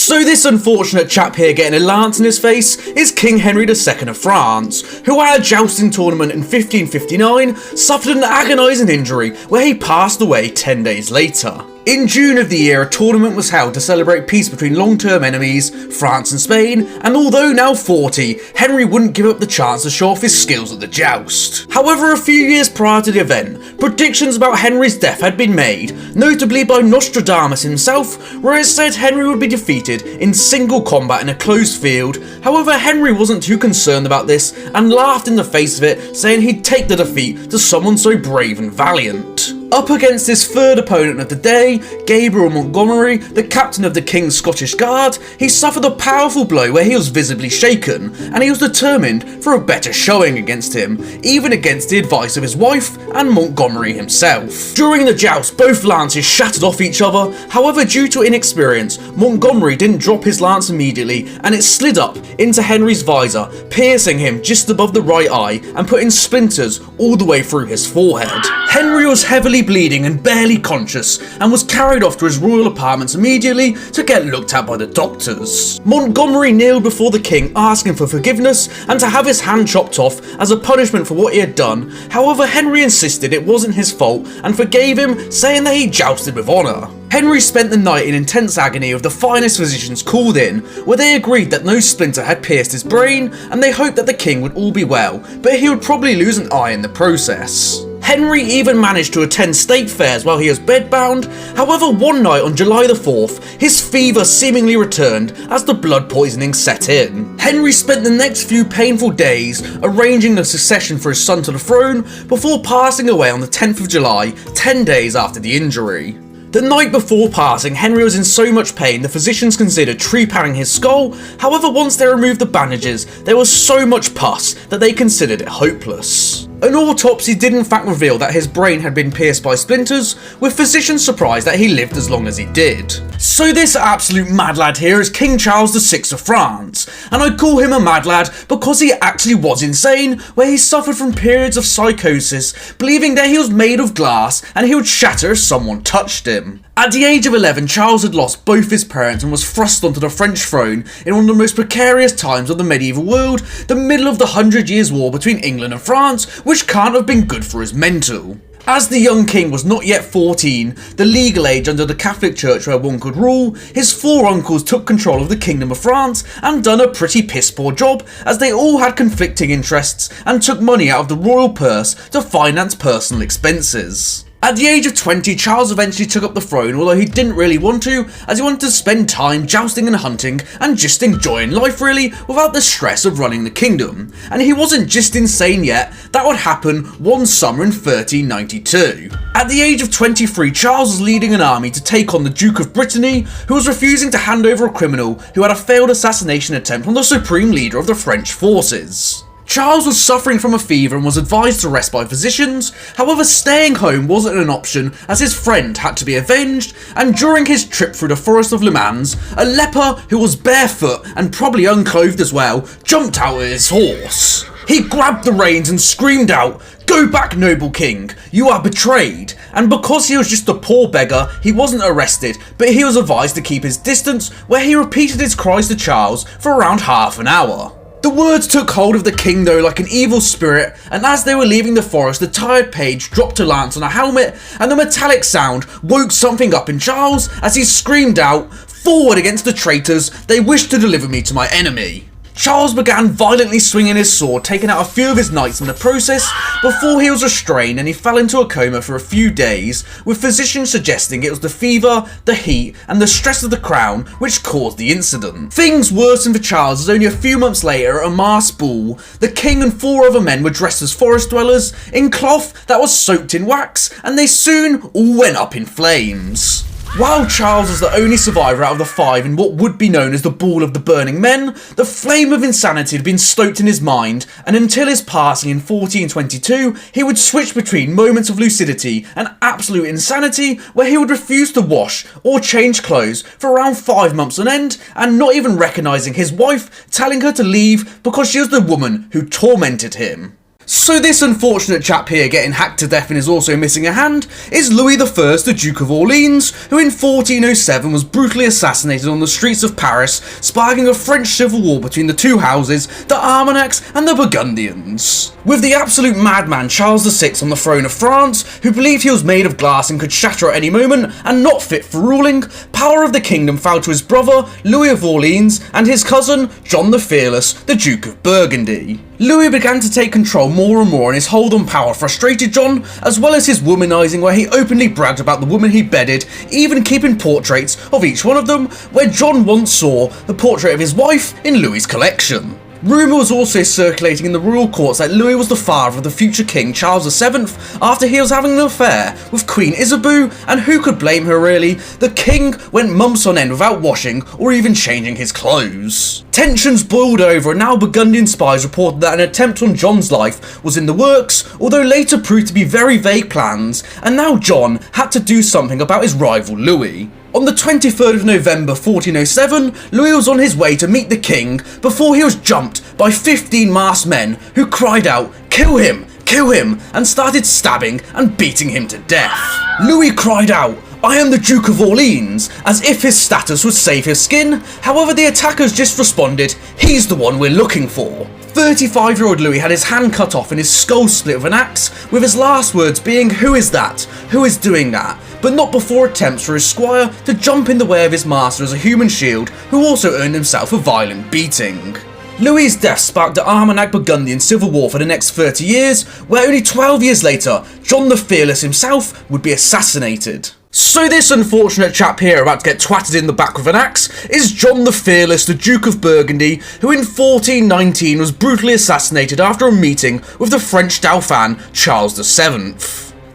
So this unfortunate chap here getting a lance in his face is King Henry II of France, who at a jousting tournament in 1559 suffered an agonising injury where he passed away 10 days later. In June of the year, a tournament was held to celebrate peace between long-term enemies, France and Spain, and although now 40, Henry wouldn't give up the chance to show off his skills at the joust. However, a few years prior to the event, predictions about Henry's death had been made, notably by Nostradamus himself, where it said Henry would be defeated in single combat in a closed field. However, Henry wasn't too concerned about this and laughed in the face of it, saying he'd take the defeat to someone so brave and valiant. Up against his third opponent of the day, Gabriel Montgomery, the captain of the King's Scottish Guard, he suffered a powerful blow where he was visibly shaken, and he was determined for a better showing against him, even against the advice of his wife and Montgomery himself. During the joust, both lances shattered off each other. However, due to inexperience, Montgomery didn't drop his lance immediately, and it slid up into Henry's visor, piercing him just above the right eye and putting splinters all the way through his forehead. Henry was heavily bleeding and barely conscious, and was carried off to his royal apartments immediately to get looked at by the doctors. Montgomery kneeled before the king asking for forgiveness and to have his hand chopped off as a punishment for what he had done. However, Henry insisted it wasn't his fault and forgave him, saying that he jousted with honour. Henry spent the night in intense agony with the finest physicians called in, where they agreed that no splinter had pierced his brain, and they hoped that the king would all be well, but he would probably lose an eye in the process. Henry even managed to attend state fairs while he was bedbound. However, one night on July the 4th, his fever seemingly returned as the blood poisoning set in. Henry spent the next few painful days arranging the succession for his son to the throne before passing away on the 10th of July, 10 days after the injury. The night before passing, Henry was in so much pain the physicians considered trepanning his skull. However, once they removed the bandages, there was so much pus that they considered it hopeless. An autopsy did in fact reveal that his brain had been pierced by splinters, with physicians surprised that he lived as long as he did. So this absolute mad lad here is King Charles VI of France, and I call him a mad lad because he actually was insane, where he suffered from periods of psychosis, believing that he was made of glass and he would shatter if someone touched him. At the age of 11, Charles had lost both his parents and was thrust onto the French throne in one of the most precarious times of the medieval world, the middle of the 100 Years' War between England and France, which can't have been good for his mental. As the young king was not yet 14, the legal age under the Catholic Church where one could rule, his four uncles took control of the Kingdom of France and done a pretty piss poor job, as they all had conflicting interests and took money out of the royal purse to finance personal expenses. At the age of 20, Charles eventually took up the throne, although he didn't really want to, as he wanted to spend time jousting and hunting and just enjoying life really, without the stress of running the kingdom. And he wasn't just insane yet, that would happen one summer in 1392. At the age of 23, Charles was leading an army to take on the Duke of Brittany, who was refusing to hand over a criminal who had a failed assassination attempt on the supreme leader of the French forces. Charles was suffering from a fever and was advised to rest by physicians. However, staying home wasn't an option as his friend had to be avenged, and during his trip through the forest of Le Mans, a leper who was barefoot and probably unclothed as well jumped out of his horse. He grabbed the reins and screamed out, "Go back, noble king, you are betrayed." And because he was just a poor beggar, he wasn't arrested, but he was advised to keep his distance, where he repeated his cries to Charles for around half an hour. The words took hold of the king though like an evil spirit, and as they were leaving the forest, the tired page dropped a lance on a helmet, and the metallic sound woke something up in Charles as he screamed out, "Forward against the traitors, they wish to deliver me to my enemy." Charles began violently swinging his sword, taking out a few of his knights in the process, before he was restrained and he fell into a coma for a few days, with physicians suggesting it was the fever, the heat, and the stress of the crown which caused the incident. Things worsened for Charles as only a few months later, at a masked ball, the king and four other men were dressed as forest dwellers, in cloth that was soaked in wax, and they soon all went up in flames. While Charles was the only survivor out of the five in what would be known as the Ball of the Burning Men, the flame of insanity had been stoked in his mind, and until his passing in 1422, he would switch between moments of lucidity and absolute insanity, where he would refuse to wash or change clothes for around 5 months on end, and not even recognising his wife, telling her to leave because she was the woman who tormented him. So this unfortunate chap here getting hacked to death and is also missing a hand is Louis I, the Duke of Orleans, who in 1407 was brutally assassinated on the streets of Paris, sparking a French civil war between the two houses, the Armagnacs and the Burgundians. With the absolute madman Charles VI on the throne of France, who believed he was made of glass and could shatter at any moment and not fit for ruling, power of the kingdom fell to his brother Louis of Orleans and his cousin John the Fearless, the Duke of Burgundy. Louis began to take control more and more, and his hold on power frustrated John, as well as his womanizing, where he openly bragged about the woman he bedded, even keeping portraits of each one of them, where John once saw the portrait of his wife in Louis's collection. Rumour was also circulating in the royal courts that Louis was the father of the future King Charles VII after he was having an affair with Queen Isabeau, and who could blame her really? The king went months on end without washing or even changing his clothes. Tensions boiled over, and now Burgundian spies reported that an attempt on John's life was in the works, although later proved to be very vague plans, and now John had to do something about his rival Louis. On the 23rd of November 1407, Louis was on his way to meet the king before he was jumped by 15 masked men who cried out, "Kill him! Kill him!" and started stabbing and beating him to death. Louis cried out, "I am the Duke of Orleans," as if his status would save his skin. However, the attackers just responded, "He's the one we're looking for." 35-year-old Louis had his hand cut off and his skull split with an axe, with his last words being, "Who is that? Who is doing that?" But not before attempts for his squire to jump in the way of his master as a human shield, who also earned himself a violent beating. Louis's death sparked the Armagnac-Burgundian civil war for the next 30 years, where only 12 years later, John the Fearless himself would be assassinated. So this unfortunate chap here about to get twatted in the back with an axe is John the Fearless, the Duke of Burgundy, who in 1419 was brutally assassinated after a meeting with the French Dauphin Charles VII.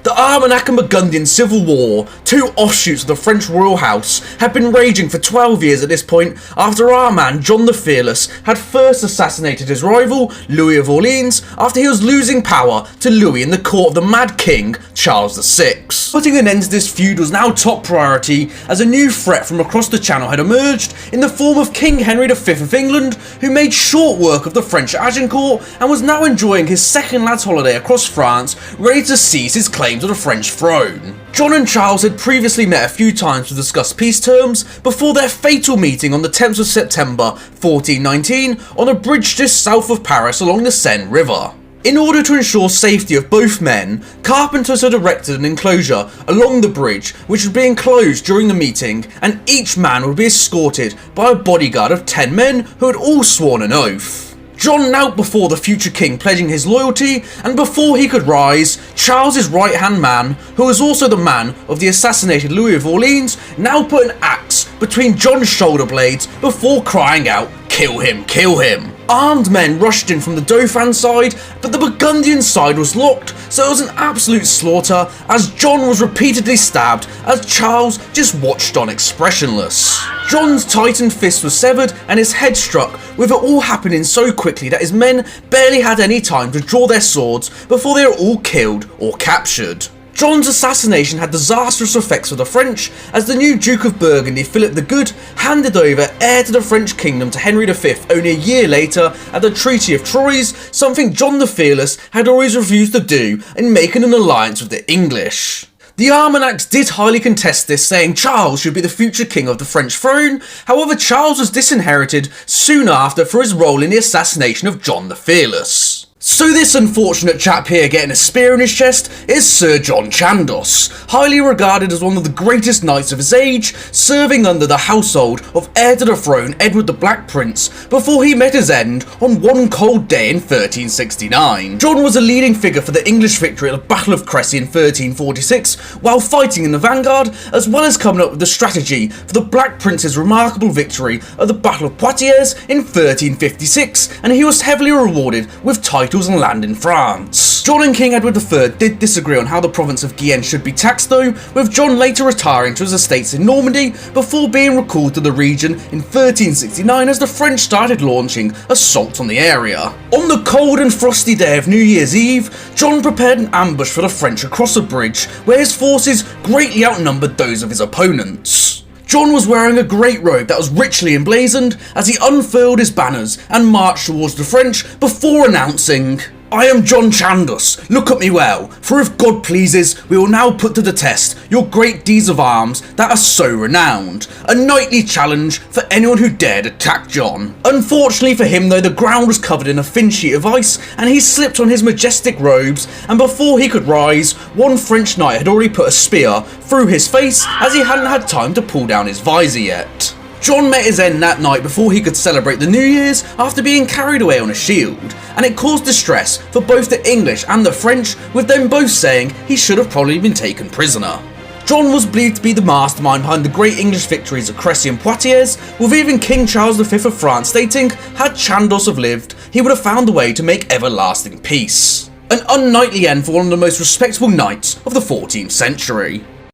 The Armagnac and Burgundian Civil War, two offshoots of the French royal house, had been raging for 12 years at this point after our man John the Fearless had first assassinated his rival Louis of Orleans after he was losing power to Louis in the court of the Mad King Charles VI. Putting an end to this feud was now top priority as a new threat from across the Channel had emerged in the form of King Henry V of England, who made short work of the French at Agincourt and was now enjoying his second lad's holiday across France, ready to seize his claim to the French throne. John and Charles had previously met a few times to discuss peace terms before their fatal meeting on the 10th of September 1419 on a bridge just south of Paris along the Seine River. In order to ensure safety of both men, carpenters had erected an enclosure along the bridge which would be enclosed during the meeting, and each man would be escorted by a bodyguard of 10 men who had all sworn an oath. John knelt before the future king pledging his loyalty, and before he could rise, Charles's right-hand man, who was also the man of the assassinated Louis of Orleans, now put an axe between John's shoulder blades before crying out, "Kill him, kill him." Armed men rushed in from the Dauphin side, but the Burgundian side was locked, so it was an absolute slaughter as John was repeatedly stabbed as Charles just watched on expressionless. John's tightened fist was severed and his head struck, with it all happening so quickly that his men barely had any time to draw their swords before they were all killed or captured. John's assassination had disastrous effects for the French, as the new Duke of Burgundy, Philip the Good, handed over heir to the French kingdom to Henry V only a year later at the Treaty of Troyes, something John the Fearless had always refused to do in making an alliance with the English. The Armagnacs did highly contest this, saying Charles should be the future king of the French throne. However, Charles was disinherited soon after for his role in the assassination of John the Fearless. So this unfortunate chap here getting a spear in his chest is Sir John Chandos, highly regarded as one of the greatest knights of his age, serving under the household of heir to the throne Edward the Black Prince before he met his end on one cold day in 1369. John was a leading figure for the English victory at the Battle of Crécy in 1346 while fighting in the vanguard, as well as coming up with the strategy for the Black Prince's remarkable victory at the Battle of Poitiers in 1356, and he was heavily rewarded with titles and land in France. John and King Edward III did disagree on how the province of Guienne should be taxed though, with John later retiring to his estates in Normandy before being recalled to the region in 1369 as the French started launching assaults on the area. On the cold and frosty day of New Year's Eve, John prepared an ambush for the French across a bridge where his forces greatly outnumbered those of his opponents. John was wearing a great robe that was richly emblazoned as he unfurled his banners and marched towards the French before announcing, I am John Chandos, look at me well, for if God pleases, we will now put to the test your great deeds of arms that are so renowned. A knightly challenge for anyone who dared attack John. Unfortunately for him though, the ground was covered in a thin sheet of ice, and he slipped on his majestic robes, and before he could rise, one French knight had already put a spear through his face, as he hadn't had time to pull down his visor yet. John met his end that night before he could celebrate the New Year's after being carried away on a shield, and it caused distress for both the English and the French, with them both saying he should have probably been taken prisoner. John was believed to be the mastermind behind the great English victories at Crécy and Poitiers, with even King Charles V of France stating, had Chandos have lived, he would have found a way to make everlasting peace. An unknightly end for one of the most respectable knights of the 14th century.